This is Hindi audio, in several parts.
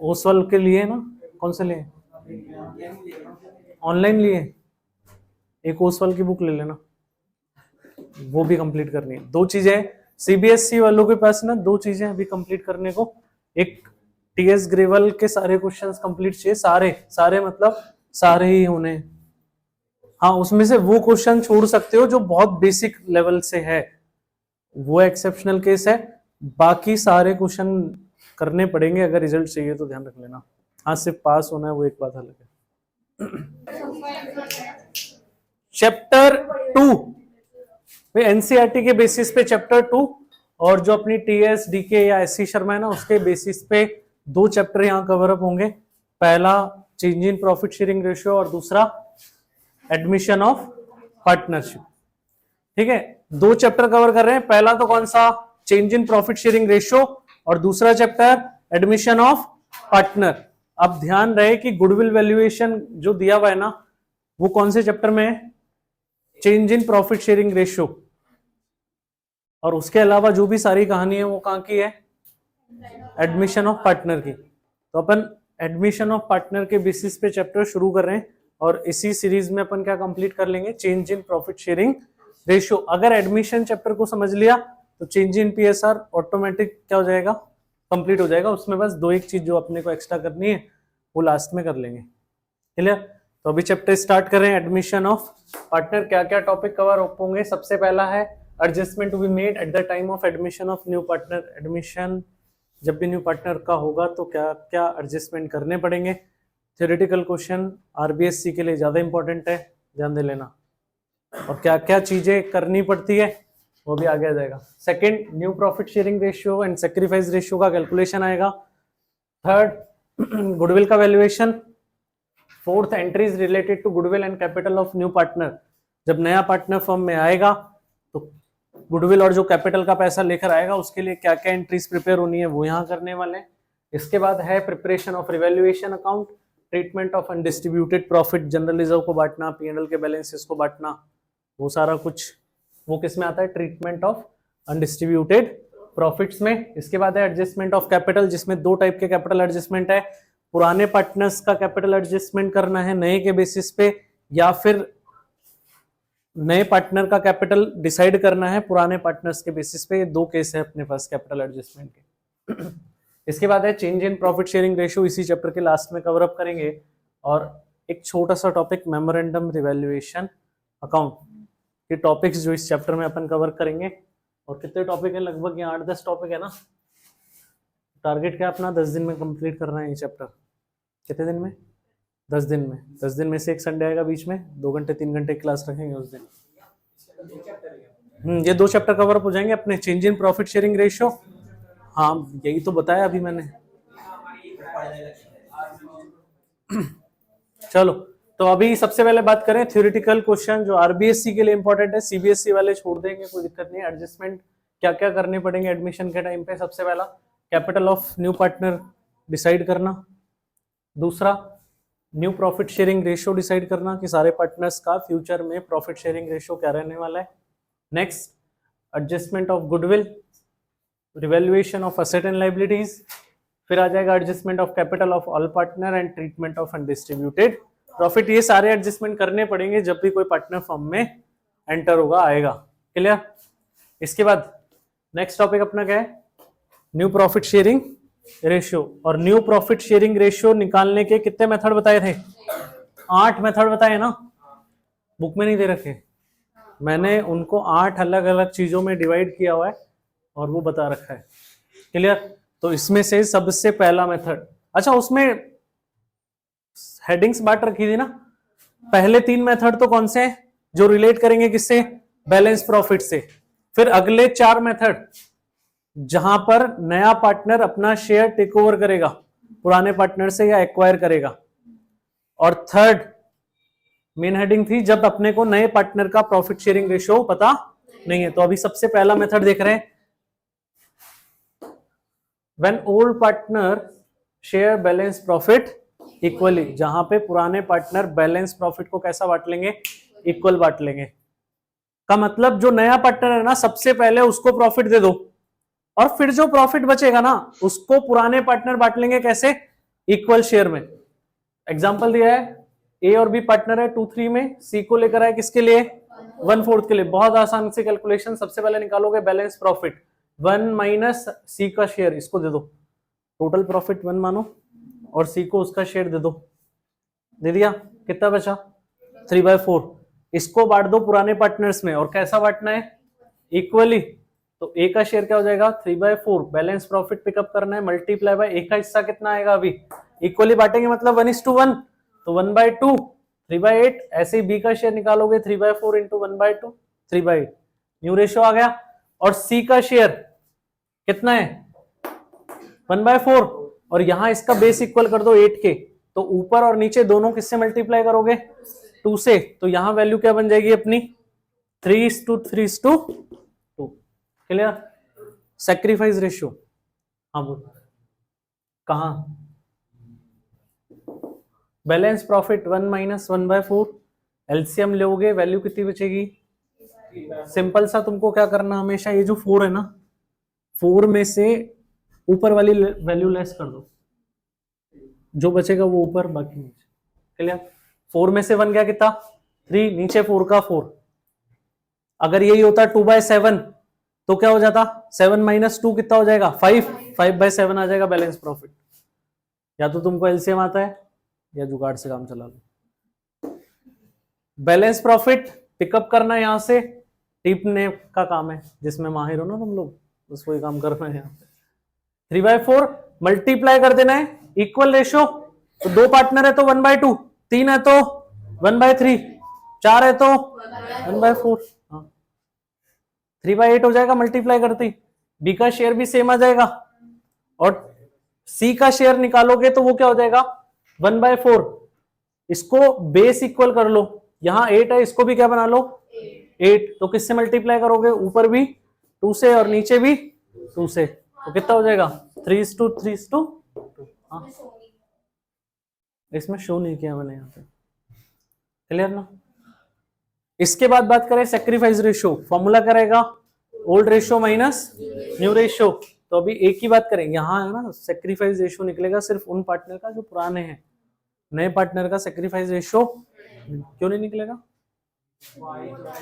ओसवाल के लिए ना, कौन से लिए? ऑनलाइन लिए? एक ओसवाल की बुक ले लेना, वो भी कंप्लीट करनी है। दो चीजें सीबीएसई वालों के पास ना, दो चीजें अभी कंप्लीट करने को। एक टीएस ग्रेवल के सारे क्वेश्चंस कंप्लीट चाहिए, सारे सारे मतलब सारे ही होने। हाँ, उसमें से वो क्वेश्चन छोड़ सकते हो जो बहुत बेसिक लेवल से है, वो एक्सेप्शनल केस है। बाकी सारे क्वेश्चन करने पड़ेंगे, अगर रिजल्ट चाहिए तो ध्यान रख लेना। हाँ, सिर्फ पास होना है वो एक बात अलग है। चैप्टर 2 एनसीईआरटी के बेसिस पे चैप्टर 2, और जो अपनी टीएस डीके या एससी शर्मा है ना, उसके बेसिस पे दो चैप्टर यहाँ कवर अप होंगे। पहला change in profit sharing ratio और दूसरा एडमिशन ऑफ पार्टनरशिप। ठीक है, दो चैप्टर कवर कर रहे हैं। पहला तो कौन सा? Change in profit sharing ratio, और दूसरा चैप्टर एडमिशन ऑफ पार्टनर। अब ध्यान रहे कि गुडविल वैल्यूएशन जो दिया हुआ है ना, वो कौन से चैप्टर में है? Change in profit sharing ratio. और उसके अलावा जो भी सारी कहानी है वो कहां की है? एडमिशन ऑफ पार्टनर की। तो अपन एडमिशन ऑफ पार्टनर के बेसिस पे चैप्टर शुरू कर रहे हैं, और इसी सीरीज में अपन क्या कंप्लीट कर लेंगे? Change in profit sharing ratio. अगर एडमिशन चैप्टर को समझ लिया तो चेंज इन पीएसआर ऑटोमेटिक क्या हो जाएगा? कंप्लीट हो जाएगा। उसमें बस दो एक चीज जो अपने को एक्स्ट्रा करनी है वो लास्ट में कर लेंगे। क्लियर? तो अभी चैप्टर स्टार्ट कर रहे हैं, एडमिशन ऑफ पार्टनर। क्या क्या टॉपिक कवर होंगे? सबसे पहला है adjustment to be made at the time of admission of new partner. Admission जब भी न्यू पार्टनर का होगा तो क्या क्या एडजस्टमेंट करने पड़ेंगे। थ्योरेटिकल क्वेश्चन आरबीएससी के लिए ज्यादा इंपॉर्टेंट है, ध्यान दे लेना। और क्या क्या चीजें करनी पड़ती है वो भी आगे आ जाएगा। Second, new profit sharing ratio and sacrifice ratio का कैलकुलेशन आएगा। थर्ड, गुडविल का valuation. Fourth, entries related to goodwill and capital of new partner. जब नया पार्टनर फर्म में आएगा तो गुडविल और जो कैपिटल का पैसा लेकर आएगा उसके लिए क्या क्या एंट्रीज प्रिपेयर होनी है वो यहाँ करने वाले हैं। इसके बाद है preparation of revaluation account, treatment of undistributed profit, general reserve को बांटना, पीएनएल के बैलेंसेस को बांटना, वो सारा कुछ वो किस में आता है? ट्रीटमेंट ऑफ अनडिस्ट्रीब्यूटेड प्रॉफिट्स में। इसके बाद है एडजस्टमेंट ऑफ कैपिटल, जिसमें दो टाइप के कैपिटल एडजस्टमेंट है। पुराने पार्टनर्स का कैपिटल एडजस्टमेंट करना है नए के बेसिस पे, या फिर नए पार्टनर का कैपिटल डिसाइड करना है पुराने पार्टनर्स के बेसिस पे। ये दो केस है अपने पास कैपिटल एडजस्टमेंट के। इसके बाद है change in profit sharing ratio, इसी चैप्टर के लास्ट में कवर अप करेंगे। और एक छोटा सा टॉपिक मेमोरेंडम रिवैल्यूएशन अकाउंट। ये टॉपिक्स जो इस चैप्टर में अपन कवर करेंगे। और कितने टॉपिक है? लगभग ये 8-10 टॉपिक है ना। टारगेट क्या अपना? 10 दिन में कंप्लीट करना है ये चैप्टर। कितने दिन में? 10 दिन में। 10 दिन में से एक संडे आएगा बीच में, 2 घंटे 3 घंटे क्लास रखेंगे उस दिन। ये दो चैप्टर कवर अप हो जाएंगे अपने। Change in profit sharing ratio, हाँ यही तो बताया अभी मैंने। चलो, तो अभी सबसे पहले बात करें थ्योरेटिकल क्वेश्चन जो आरबीएससी के लिए इंपॉर्टेंट है। सीबीएसई वाले छोड़ देंगे, कोई दिक्कत नहीं। एडजस्टमेंट क्या क्या करने पड़ेंगे एडमिशन के टाइम पे? सबसे पहला capital of new partner decide करना। दूसरा, new profit sharing ratio decide करना कि सारे पार्टनर्स का फ्यूचर में प्रॉफिट शेयरिंग रेशियो क्या रहने वाला है। Next, adjustment of goodwill, revaluation of asset and liabilities. फिर आ जाएगा adjustment of capital of all partner and treatment of undistributed profit. ये सारे एडजस्टमेंट करने पड़ेंगे जब भी कोई पार्टनर फर्म में एंटर होगा, आएगा। क्लियर? इसके बाद नेक्स्ट टॉपिक अपना क्या है? New profit sharing ratio. और न्यू प्रॉफिट शेयरिंग रेशियो निकालने के कितने मेथड बताए थे? 8 मेथड बताए ना, बुक में नहीं दे रखे। मैंने उनको 8 अलग अलग चीजों में डिवाइड किया हुआ है और वो बता रखा है। क्लियर? तो इसमें से सबसे पहला मेथड, अच्छा उसमें हेडिंग्स बांट रखी थी ना। पहले 3 मेथड तो कौन से हैं? जो रिलेट करेंगे किससे? बैलेंस प्रॉफिट से। फिर अगले 4 मेथड जहां पर नया पार्टनर अपना शेयर टेक ओवर करेगा पुराने पार्टनर से या एक्वायर करेगा। और थर्ड मेन हेडिंग थी जब अपने को नए पार्टनर का प्रॉफिट शेयरिंग रेशियो पता नहीं है। तो अभी सबसे पहला मेथड देख रहे हैं, when old partner share balance profit equally. जहां पे पुराने पार्टनर बैलेंस प्रॉफिट को कैसा बांट लेंगे? इक्वल बांट लेंगे। का मतलब जो नया पार्टनर है ना, सबसे पहले उसको प्रॉफिट दे दो और फिर जो प्रॉफिट बचेगा ना उसको पुराने पार्टनर बांट लेंगे कैसे, इक्वल शेयर में। एग्जांपल दिया है ए और बी पार्टनर है 2-3 में, सी को लेकर आए किसके लिए 1/4 के लिए। बहुत आसान सी कैलकुलेशन, सबसे पहले निकालोगे बैलेंस प्रॉफिट 1 माइनस सी का शेयर, इसको दे दो, टोटल प्रॉफिट 1 मानो और सी को उसका शेयर दे दो, दे दिया, कितना बचा 3/4। इसको बांट दो पुराने पार्टनर्स में, और कैसा बांटना है इक्वली। तो ए का शेयर क्या हो जाएगा 3/4, बैलेंस प्रॉफिट पिकअप करना है, मल्टीप्लाई बाय ए का हिस्सा कितना आएगा अभी, इक्वली बांटेंगे मतलब 1:1, तो 1/2 3/8। ऐसे ही बी का शेयर निकालोगे 3/4 इंटू 1/2 3/8, न्यू रेशियो आ गया। और सी का शेयर कितना है 1/4, और यहां इसका बेस इक्वल कर दो 8 के, तो ऊपर और नीचे दोनों किससे मल्टीप्लाई करोगे 2 से, तो यहां वैल्यू क्या बन जाएगी अपनी 3:3:2। Clear, sacrifice ratio. हाँ बोल, कहा बैलेंस प्रॉफिट 1 माइनस 1/4, एलसीएम लोगे वैल्यू कितनी बचेगी, सिंपल सा तुमको क्या करना, हमेशा ये जो 4 है ना 4 में से ऊपर वाली वैल्यू लेस कर दो, जो बचेगा वो ऊपर बाकी नीचे। क्लियर, 4 में से 1 गया कितना 3, नीचे 4 का 4। अगर यही होता 2/7 तो क्या हो जाता 7 माइनस 2 कितना हो जाएगा 5/7 आ जाएगा बैलेंस प्रॉफिट। या तो तुमको एलसीएम आता है या जुगाड़ से काम चला लो। बैलेंस प्रॉफिट पिकअप करना यहां से टिपने का काम है, जिसमें माहिर हो ना तुम लोग, बस वही काम करना है यहाँ पे। 3/4 मल्टीप्लाई कर देना है, इक्वल रेशो, तो 2 पार्टनर है तो 1/2, 3 है तो 1/3, 4 है तो 1/4, 3/8 हो जाएगा मल्टीप्लाई करते ही। बी का शेयर भी सेम आ जाएगा, और सी का शेयर निकालोगे तो वो क्या हो जाएगा 1/4। इसको बेस इक्वल कर लो, यहां 8 है, इसको भी क्या बना लो 8, तो किससे मल्टीप्लाई करोगे ऊपर भी 2 से और नीचे भी 2 से, तो कितना हो जाएगा 3:3:2। हाँ इसमें शो नहीं किया मैंने यहाँ पे, क्लियर ना। इसके बाद बात करें सैक्रिफाइस रेशियो, फॉर्मूला क्या रहेगा old ratio minus new ratio. तो अभी एक ही बात करें, यहाँ है ना सैक्रिफाइस रेशियो निकलेगा सिर्फ उन पार्टनर का जो पुराने हैं, नए पार्टनर का सैक्रिफाइस रेशियो क्यों नहीं निकलेगा।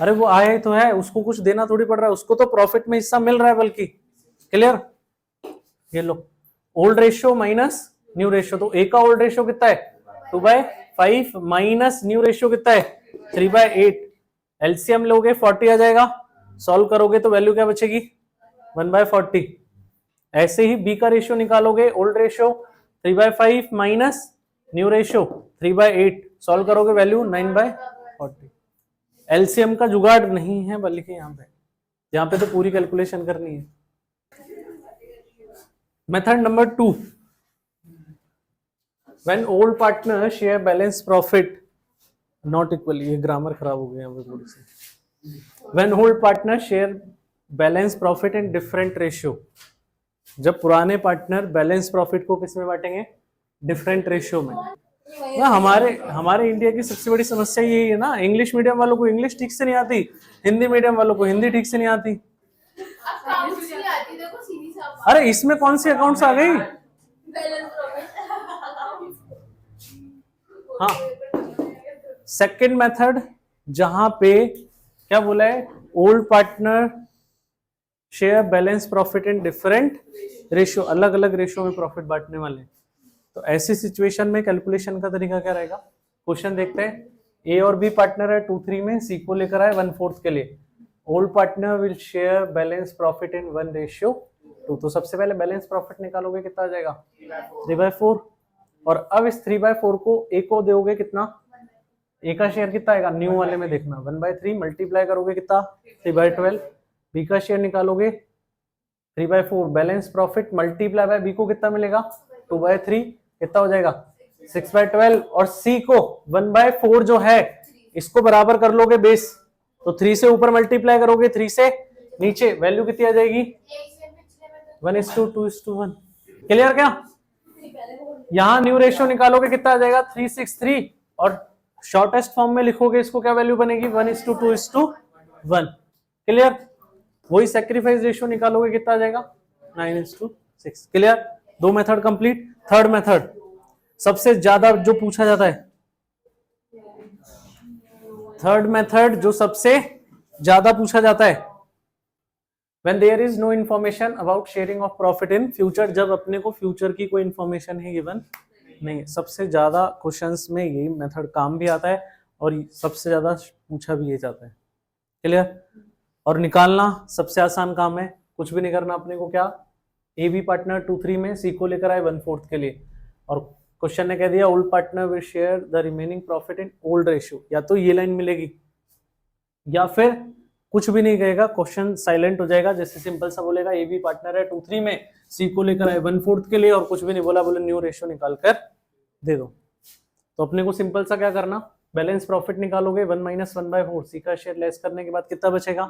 अरे वो आया ही तो है, उसको कुछ देना थोड़ी पड़ रहा है, उसको तो प्रॉफिट में हिस्सा मिल रहा है बल्कि। क्लियर, ये लो old ratio minus new ratio, तो ए का ओल्ड रेशियो कितना है 2/5 माइनस न्यू रेशियो कितना है 3/8। एलसीएम लोगे 40 आ जाएगा, सॉल्व करोगे तो वैल्यू क्या बचेगी 1/40। ऐसे ही बी का रेशियो निकालोगे, old ratio 3/5 minus new ratio 3/8, solve करोगे वैल्यू 9/40। एलसीएम का जुगाड़ नहीं है बल्कि यहाँ पे तो पूरी कैलकुलेशन करनी है। Method number 2, when old partner share balance profit not equally, ये ग्रामर खराब हो गया थोड़ी सी। When old partner share balance profit in different ratio, जब पुराने पार्टनर बैलेंस प्रॉफिट को किस में बांटेंगे डिफरेंट रेशियो में। ना हमारे इंडिया की सबसे बड़ी समस्या यही है ना, इंग्लिश मीडियम वालों को इंग्लिश ठीक से नहीं आती, हिंदी मीडियम वालों को हिंदी ठीक से नहीं आती। अरे इसमें कौन सी अकाउंट्स आ गई। हाँ सेकंड मेथड, जहां पे क्या बोला है old partner share balance profit in different ratio, अलग अलग रेशियो में प्रॉफिट बांटने वाले। तो ऐसी सिचुएशन में कैलकुलेशन का तरीका क्या रहेगा, क्वेश्चन देखते हैं। ए और बी पार्टनर है 2-3 में, सी को लेकर आए 1/4 के लिए। Old partner will share balance profit इन 1:2। तो सबसे पहले बैलेंस प्रॉफिट निकालोगे, कितना आ जाएगा 3/4, और अब इस 3/4 को ए को दोगे कितना, ए का शेयर कितना आएगा न्यू वाले में देखना 1/3, मल्टीप्लाई करोगे कितना 3/12। बी का शेयर निकालोगे 3/4, balance profit multiply by B को कितना मिलेगा 2/3, कितना हो जाएगा 6/12। और सी को 1/4 जो है इसको बराबर कर लोगे बेस, तो 3 से ऊपर मल्टीप्लाई करोगे 3 से नीचे, वैल्यू कितनी आ जाएगी 1:2:1। क्लियर क्या। यहां न्यू रेशियो निकालोगे कितना आ जाएगा 3:6:3, और शॉर्टेस्ट फॉर्म में लिखोगे इसको क्या वैल्यू बनेगी 1:2:1। क्लियर, वही सैक्रिफाइस रेशियो निकालोगे कितना आ जाएगा 9:6। क्लियर? दो मेथड कंप्लीट। थर्ड मेथड सबसे ज्यादा जो पूछा जाता है, थर्ड मेथड जो सबसे ज्यादा पूछा जाता है, when there is no information about sharing of profit in future, जब अपने को फ्यूचर की कोई इंफॉर्मेशन ही गिवन नहीं है। सबसे ज्यादा क्वेश्चंस में यही मेथड काम भी आता है और सबसे ज्यादा पूछा भी ये जाता है। क्लियर? और निकालना सबसे आसान काम है, कुछ भी नहीं करना अपने को। क्या? ए बी पार्टनर 2-3 में सी को लेकर आए 1/4 के लिए, और क्वेश्चन ने कह दिया old partner will share the remaining profit in old ratio. या तो ये लाइन मिलेगी या फिर कुछ भी नहीं कहेगा, क्वेश्चन साइलेंट हो जाएगा। जैसे सिंपल सा बोलेगा ए बी पार्टनर है 2-3 में, सी को लेकर आए 1/4 के लिए, और कुछ भी नहीं बोला, बोले न्यू रेशियो निकाल कर दे दो। तो अपने को सिंपल सा क्या करना, बैलेंस प्रॉफिट निकालोगे 1 - 1/4, सी का शेयर लेस करने के बाद कितना बचेगा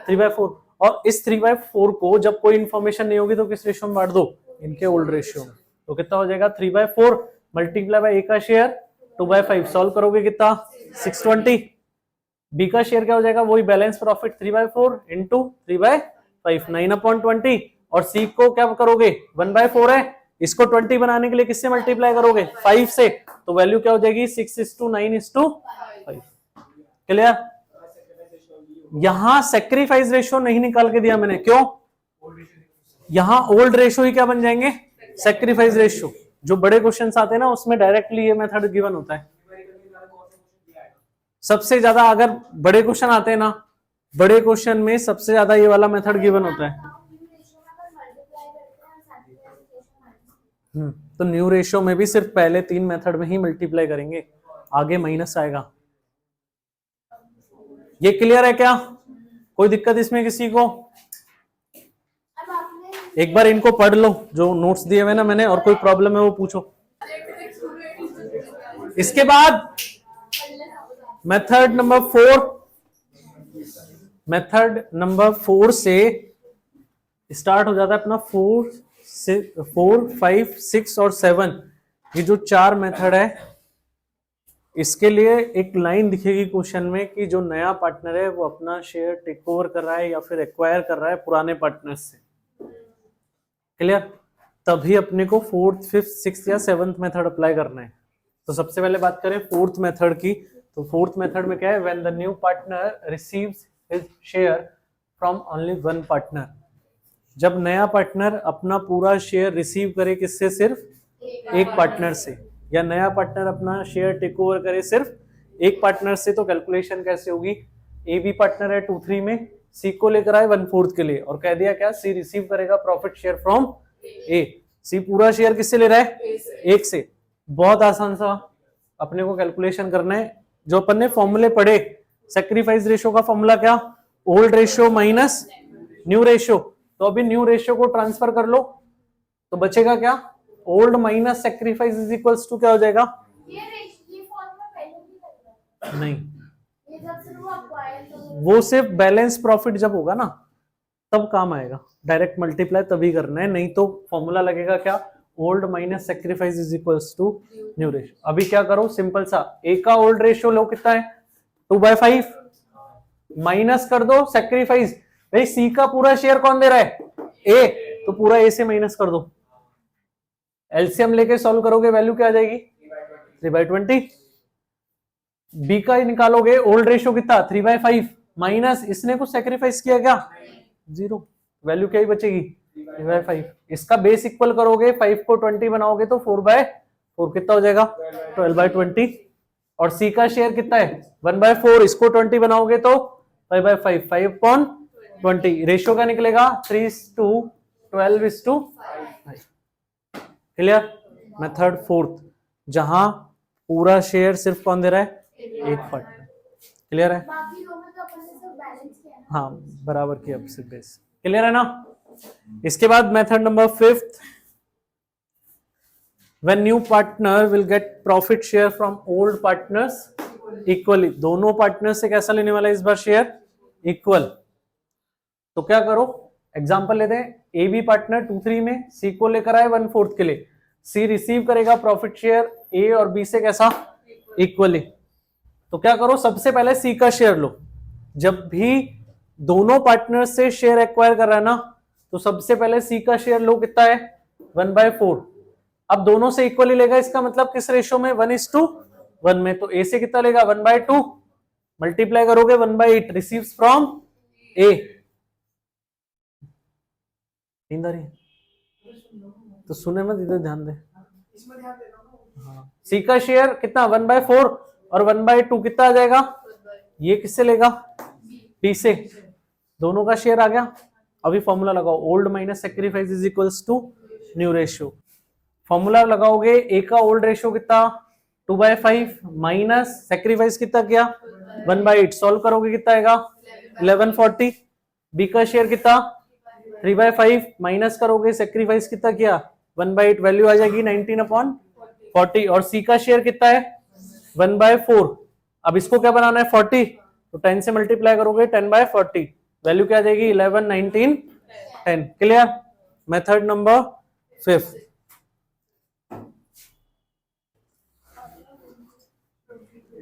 3/4। और इस 3/4 को जब कोई इन्फॉर्मेशन नहीं होगी तो किस रेशियो में बांट दो, इनके ओल्ड रेशियो में। तो कितना हो जाएगा 3/4 मल्टीप्लाई बाय ए का शेयर 2/5, सॉल्व करोगे कितना 620। बी का शेयर क्या हो जाएगा, वही बैलेंस प्रॉफिट 3/4 इंटू 3/5 9/20। और सी को क्या करोगे 1/4 है, इसको 20 बनाने के लिए किससे मल्टीप्लाई करोगे 5 से, तो वैल्यू क्या हो जाएगी 6:9:5। क्लियर? यहां सेक्रीफाइस रेशियो नहीं निकाल के दिया मैंने, क्यों? यहां ओल्ड रेशियो ही क्या बन जाएंगे, सेक्रीफाइस रेशियो। जो बड़े क्वेश्चंस आते हैं ना उसमें डायरेक्टली ये मेथड गिवन होता है। सबसे ज्यादा अगर बड़े क्वेश्चन आते हैं ना, बड़े क्वेश्चन में सबसे ज्यादा ये वाला मेथड गिवन होता है। तो न्यू रेशियो में भी सिर्फ पहले 3 मेथड में ही मल्टीप्लाई करेंगे, आगे माइनस आएगा। ये क्लियर है क्या? कोई दिक्कत इसमें किसी को? एक बार इनको पढ़ लो जो नोट्स दिए हुए ना मैंने, और कोई प्रॉब्लम है वो पूछो। इसके बाद मेथड नंबर 4 से स्टार्ट हो जाता है अपना 4, 5, 6 और 7। ये जो 4 मेथड है, इसके लिए एक लाइन दिखेगी क्वेश्चन में कि जो नया पार्टनर है वो अपना शेयर टेक ओवर कर रहा है या फिर एक्वायर कर रहा है पुराने पार्टनर से। क्लियर? तभी अपने को 4th, 5th, 6th या 7th मेथड अप्लाई करना है। तो सबसे पहले बात करें 4th मेथड की। तो 4th मेथड में क्या है, when the new partner receives his share from only one partner. जब नया पार्टनर अपना पूरा शेयर रिसीव करे किससे, सिर्फ एक पार्टनर से, या नया पार्टनर अपना शेयर टेक ओवर करे सिर्फ एक पार्टनर से, तो कैलकुलेशन कैसे होगी, ए बी पार्टनर है 2-3 में, सी को लेकर आए 1/4 के लिए, और कह दिया क्या, सी रिसीव करेगा प्रॉफिट शेयर फ्रॉम ए। सी पूरा शेयर किससे ले रहा है, एक से। बहुत आसान सा अपने को कैलकुलेशन करना है, जो अपन ने फॉर्मूले पढ़े। सैक्रिफाइस रेशियो का फॉर्मूला क्या, old ratio minus new ratio. तो अभी न्यू रेशियो को ट्रांसफर कर लो तो बचेगा क्या, old minus sacrifice is equals to क्या हो जाएगा, ये फॉर्मूला पहले भी था नहीं, ये जब से वो acquire तो वो सिर्फ बैलेंस प्रॉफिट जब होगा ना तब काम आएगा। डायरेक्ट मल्टीप्लाई तभी करना है, नहीं तो फॉर्मूला लगेगा क्या, old minus sacrifice is equals to new ratio. अभी क्या करो, सिंपल सा, ए का ओल्ड रेशियो लो कितना है 2/5, माइनस कर दो सैक्रिफाइस। भाई सी का पूरा शेयर कौन दे रहा है, ए, तो पूरा ए से माइनस कर दो। एलसीएम लेके सॉल्व करोगे वैल्यू क्या आ जाएगी 3/20। बी का ही निकालोगे, ओल्ड रेशियो कितना 3/5, माइनस इसने कुछ सैक्रिफाइस किया क्या 0, वैल्यू क्या ही बचेगी 3/5। इसका बेस इक्वल करोगे, 5 को 20 बनाओगे तो 4/4 कितना हो जाएगा 12/20। और सी का शेयर कितना है 1/4, इसको 20 बनाओगे तो 5/5, 5/20। रेशियो का निकलेगा 3:12:5। क्लियर? मेथड 4th, जहां पूरा शेयर सिर्फ कौन दे रहा है, एक पार्टनर। क्लियर है? बाकी दो में तो अपन ने सब बैलेंस किया ना। हाँ, बराबर किया आपसे बेस। क्लियर है ना? इसके बाद method number 5th, when new partner will get profit share from old partners equally। दोनों पार्टनर से कैसा लेने वाला है इस बार शेयर, इक्वल। तो क्या करो, एग्जांपल लेते हैं, ए बी पार्टनर 2-3 में, सी को लेकर आए 1/4 के लिए, सी रिसीव करेगा प्रॉफिट शेयर ए और बी से कैसा, इक्वली। तो क्या करो, सबसे पहले सी का शेयर लो। जब भी दोनों पार्टनर से शेयर एक्वायर कर रहा है ना, तो सबसे पहले सी का शेयर लो, कितना है 1/4। अब दोनों से इक्वली लेगा, इसका मतलब किस रेशो में, 1:1 में। तो ए से कितना लेगा 1/2, मल्टीप्लाई करोगे 1/8, रिसीव्स फ्रॉम ए। नींद आ रही है तो सुने मत, इधर ध्यान दे। हाँ, सी का शेयर कितना 1/4 और 1/2 कितना आ जाएगा, ये किससे लेगा, बी से। दोनों का शेयर आ गया। अभी फॉर्मूला लगाओ, old minus sacrifice is equals to new ratio. Formula लगाओगे, ए का ओल्ड रेशियो कितना 2/5 माइनस सेक्रीफाइस कितना किया 1/8, सॉल्व करोगे कितना आएगा 1140। बी का शेयर कितना 3/5 माइनस करोगे सेक्रीफाइस कितना किया 1/8, वैल्यू आ जाएगी 19/40। और सी का शेयर कितना है 1/4। अब इसको क्या बनाना है 40, तो 10 से मल्टीप्लाई करोगे 10/40, वैल्यू क्या आ जाएगी 11, 19, 10। Clear. Method number 5।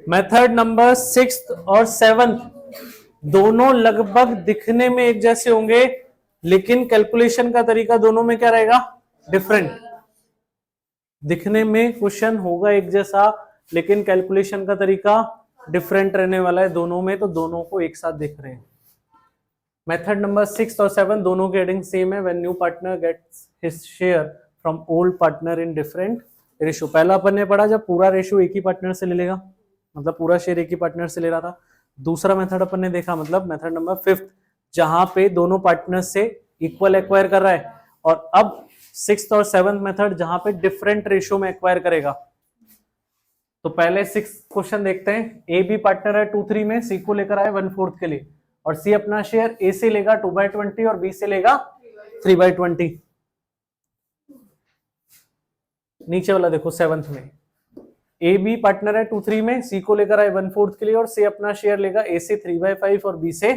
Method number 6 और 7 दोनों लगभग दिखने में एक जैसे होंगे, लेकिन कैलकुलेशन का तरीका दोनों में क्या रहेगा, डिफरेंट। दिखने में क्वेश्चन होगा एक जैसा, लेकिन कैलकुलेशन का तरीका डिफरेंट रहने वाला है दोनों में, तो दोनों को एक साथ देख रहे हैं। मेथड नंबर 6 और 7 दोनों के हेडिंग सेम है। When new partner gets his share from old partner in different ratio. पहला अपन ने पढ़ा जब पूरा रेशियो एक ही पार्टनर से ले लेगा, मतलब पूरा शेयर एक ही पार्टनर से ले रहा था। दूसरा मेथड अपन ने देखा, मतलब मेथड नंबर 5, जहां पे दोनों पार्टनर से इक्वल एक्वायर कर रहा है। और अब 6th और 7th मेथड जहां पे डिफरेंट रेशियो में एक्वायर करेगा। तो पहले 6 क्वेश्चन देखते हैं। ए बी पार्टनर है 2/3 में, सी को लेकर आए 1/4 के लिए, और सी अपना शेयर ए से लेगा 2/20 और बी से लेगा 3/20। नीचे वाला देखो 7th में, ए बी पार्टनर है 2/3 में, सी को लेकर आए 1/4 के लिए, और सी अपना शेयर लेगा ए से 3/5 और बी से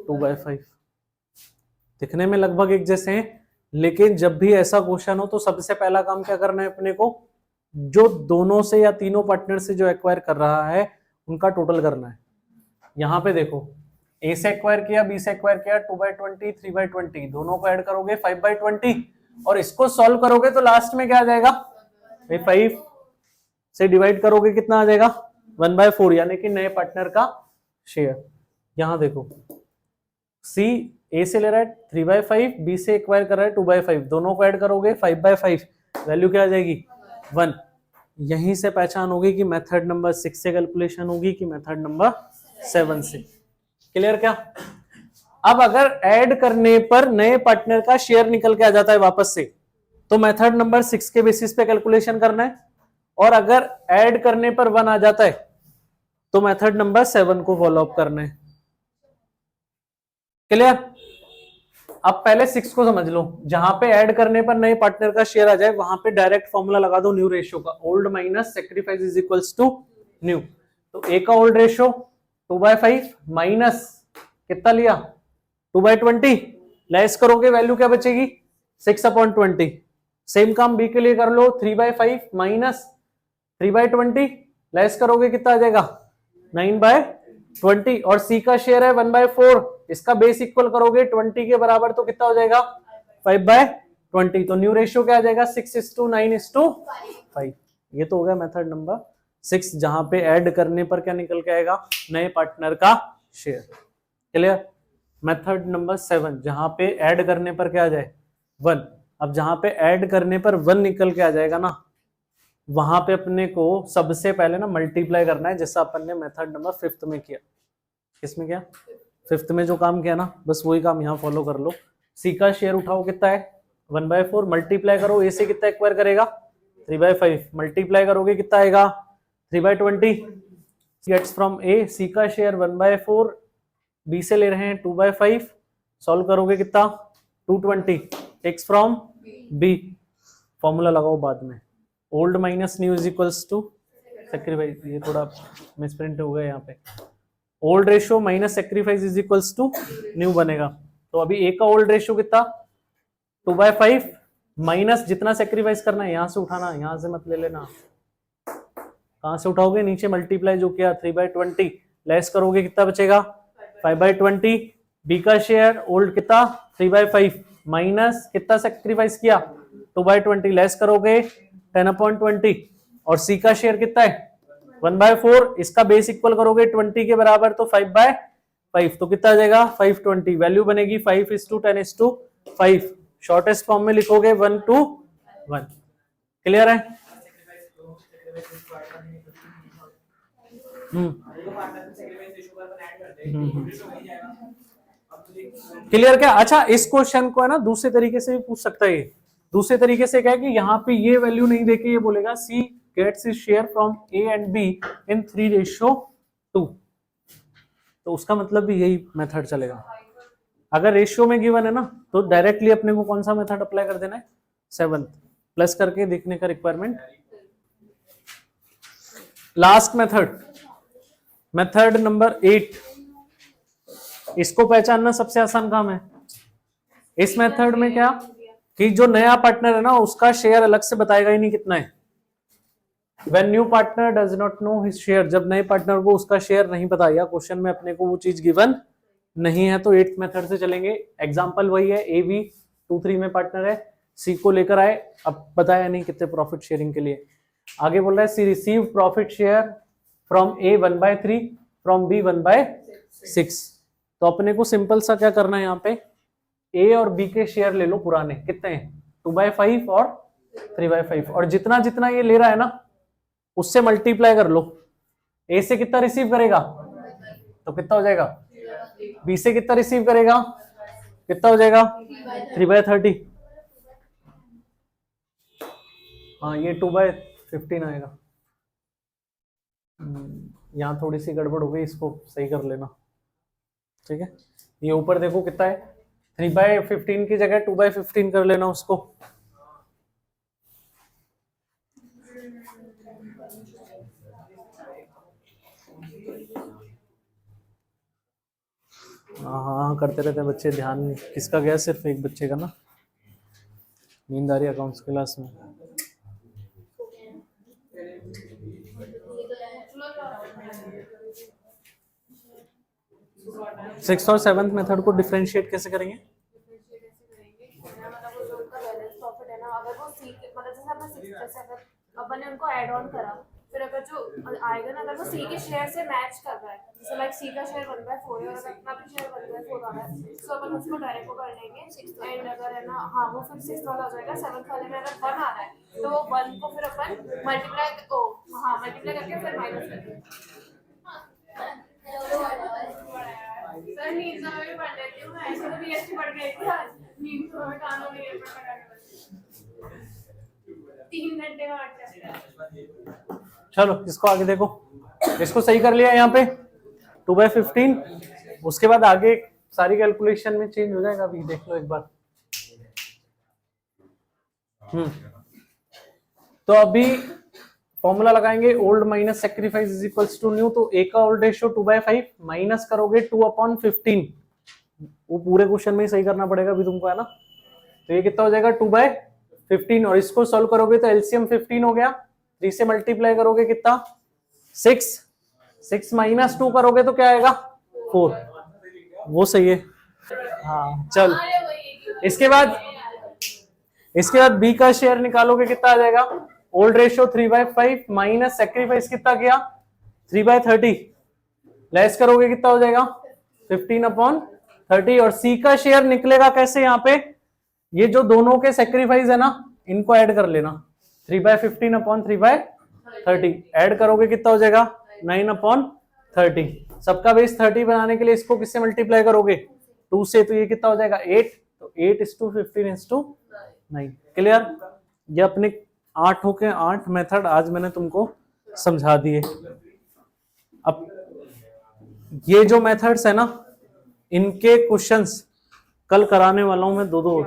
2/5। दिखने में लगभग एक जैसे हैं, लेकिन जब भी ऐसा क्वेश्चन हो तो सबसे पहला काम क्या करना है अपने को, जो दोनों से या तीनों पार्टनर से जो एक्वायर कर रहा है उनका टोटल करना है। यहां पे देखो, ए से एक्वायर किया, बी से एक्वायर किया 2/20, 3/20, दोनों को ऐड करोगे 5/20, और इसको सॉल्व करोगे तो लास्ट में क्या आ जाएगा, 5 से डिवाइड करोगे कितना आ जाएगा 1/4, यानी कि नए पार्टनर का शेयर। यहां देखो, सी ए से ले रहा है 3/5, बी से एक्वायर कर रहा है 2/5, दोनों को ऐड करोगे 5/5, वैल्यू क्या आ जाएगी 1। यहीं से पहचान होगी कि मेथड नंबर 6 से कैलकुलेशन होगी कि मेथड नंबर 7 से। क्लियर क्या। अब अगर ऐड करने पर नए पार्टनर का शेयर निकल के आ जाता है वापस से, तो मेथड नंबर 6 के बेसिस पे कैलकुलेशन करना है, और अगर ऐड करने पर 1 आ जाता है तो मेथड नंबर 7 को फॉलो अप करना है। क्लियर। अब पहले 6 को समझ लो, जहां पे ऐड करने पर नए पार्टनर का शेयर आ जाए वहां पे डायरेक्ट फॉर्मूला लगा दो न्यू रेशियो का, old minus sacrifice is equals to new. तो ए का ओल्ड रेशियो 2/5 माइनस कितना लिया 2/20, लेस करोगे वैल्यू क्या बचेगी 6/20। सेम काम बी के लिए कर लो, 3/5 माइनस 3/20, लेस करोगे कितना आ जाएगा 9/20, और सी का शेयर है 1/4, इसका बेस इक्वल करोगे 20 के बराबर, तो कितना हो जाएगा 5/20। तो न्यू रेशियो क्या आ जाएगा 6:9:5। ये तो हो गया मेथड नंबर 6, जहां पे ऐड करने पर क्या निकल के आएगा नए पार्टनर का शेयर। क्लियर। मेथड नंबर 7, जहां पे ऐड करने पर क्या आ जाए 1। अब जहां पे ऐड करने पर 1 निकल के आ जाएगा ना, वहां पे अपने को सबसे पहले ना मल्टीप्लाई करना है, जैसा अपन ने मेथड नंबर 5 में किया। किसमें किया 5th में जो काम किया ना, बस वही काम यहाँ फॉलो कर लो। सी का शेयर उठाओ, कितना है 1/4, मल्टीप्लाई करो, ए से कितना एक्वायर करेगा 3/5, मल्टीप्लाई करोगे कितना आएगा 3/20, गेट्स फ्रॉम ए, सी का शेयर 1/4, बी से ले रहे हैं 2/5, सॉल्व करोगे कितना 220, टेक्स फ्रॉम बी। फॉर्मूला लगाओ बाद में, old minus new is equals to sacrifice, ये थोड़ा मिसप्रिंट हो गया यहाँ पे, old ratio minus sacrifice is equals to new बनेगा। तो अभी ए का ओल्ड रेशियो कितना 2/5 माइनस जितना सेक्रीफाइस करना है यहां से उठाना, यहां से मत ले लेना। कहां से उठाओगे, नीचे मल्टीप्लाई जो किया 3/20, लेस करोगे कितना बचेगा 5/20। बी का शेयर ओल्ड कितना 3/5 माइनस कितना सेक्रीफाइस किया 2/20 लेस करोगे 10/20 और सी का शेयर कितना है 1/4 इसका बेस इक्वल करोगे 20 के बराबर तो 5/5 तो कितना आ जाएगा 520 वैल्यू बनेगी 5:10:5 शॉर्टेस्ट फॉर्म में लिखोगे 1:1 क्लियर है क्लियर क्या अच्छा इस क्वेश्चन को है ना दूसरे तरीके से भी पूछ सकता है ये दूसरे तरीके से क्या है कि यहाँ पे ये वैल्यू नहीं देके ये बोलेगा C gets his share from A and B in 3:2 तो उसका मतलब भी यही मेथड चलेगा अगर रेशियो में गिवन है ना तो डायरेक्टली अपने को कौन सा मेथड अप्लाई कर देना है 7 प्लस करके देखने का रिक्वायरमेंट लास्ट मेथड नंबर 8 इसको पहचानना सबसे आसान काम है इस मेथड में क्या कि जो नया पार्टनर है ना उसका शेयर अलग से बताएगा ही नहीं कितना है When new partner does not know his share जब नए पार्टनर को उसका शेयर नहीं पता या क्वेश्चन में अपने को वो चीज गिवन नहीं है तो 8th मेथड से चलेंगे एग्जांपल वही है ए बी 2-3 में पार्टनर है सी को लेकर आए अब बताया नहीं कितने प्रॉफिट शेयरिंग के लिए आगे बोल रहा है C receive profit share from A 1/3 from B 1/6 तो अपने को सिंपल सा क्या करना है यहाँ पे ए और बी के शेयर ले लो पुराने कितने हैं 2/5 और 3/5 और जितना जितना ये ले रहा है ना उससे मल्टीप्लाई कर लो ए से कितना रिसीव करेगा तो कितना हो जाएगा बी से कितना रिसीव करेगा कितना हो जाएगा 3/30 हाँ ये 2/15 आएगा यहाँ थोड़ी सी गड़बड़ हो गई इसको सही कर लेना ठीक है ये ऊपर देखो कितना है 3/15 की जगह 2/15 कर लेना उसको हाँ करते रहते हैं बच्चे ध्यान किसका गया सिर्फ एक बच्चे का ना नींद आ रही अकाउंट्स क्लास में सिक्स्थ और 7th मेथड को डिफरेंशिएट कैसे करेंगे अपन ने उनको ऐड ऑन करा फिर अगर जो आएगा ना अगर वो सी के शेयर से मैच कर रहा है जैसे लाइक सी का शेयर 1/4 है और अगर अपना भी शेयर 1/4 आ रहा है तो अपन उसको डायरेक्ट को कर लेंगे एंड अगर है ना हाँ वो फिर 6th वाला हो जाएगा 7th वाले में अगर 1 आ रहा है तो वो 1 को फिर अपन मल्टीप्लाई करके फिर माइनस करेंगे सर नींद में भी पढ़ लेती हूँ ऐसे तो बीएसटी पढ़ गई थी आज नींद में कानों में ये पढ़ 3 घंटे में 8 चैप्टर चलो इसको आगे देखो इसको सही कर लिया यहाँ पे 2/15 उसके बाद आगे सारी कैलकुलेशन में चेंज हो जाएगा अभी देख लो एक बार तो अभी फॉर्मूला लगाएंगे old minus sacrifice is equals to new तो ए का ओल्ड रेशियो 2/5 माइनस करोगे 2/15 वो पूरे क्वेश्चन में ही सही करना पड़ेगा अभी तुमको है ना तो ये कितना हो जाएगा 2/15 और इसको सॉल्व करोगे तो एलसीएम 15 हो गया 3 से मल्टीप्लाई करोगे कितना 6 माइनस 2 करोगे तो क्या आएगा 4 वो सही है हाँ चल इसके बाद बी का शेयर निकालोगे कितना आ जाएगा ओल्ड रेशियो 3/5 माइनस सेक्रीफाइस कितना किया 3/30 लेस करोगे कितना हो जाएगा 15/30 और सी का शेयर निकलेगा कैसे यहाँ पे ये जो दोनों के सेक्रीफाइस है ना इनको ऐड कर लेना 3/15/3/30 ऐड करोगे कितना हो जाएगा 9/30 सबका बेस 30 बनाने के लिए इसको किससे मल्टीप्लाई करोगे 2 से तो ये कितना हो जाएगा 8 तो 8:15:9 क्लियर ये अपने 8 हो के 8 मेथड आज मैंने तुमको समझा दिए अब ये जो मेथड्स है ना इनके क्वेश्चंस कल कराने वाला हूं मैं 2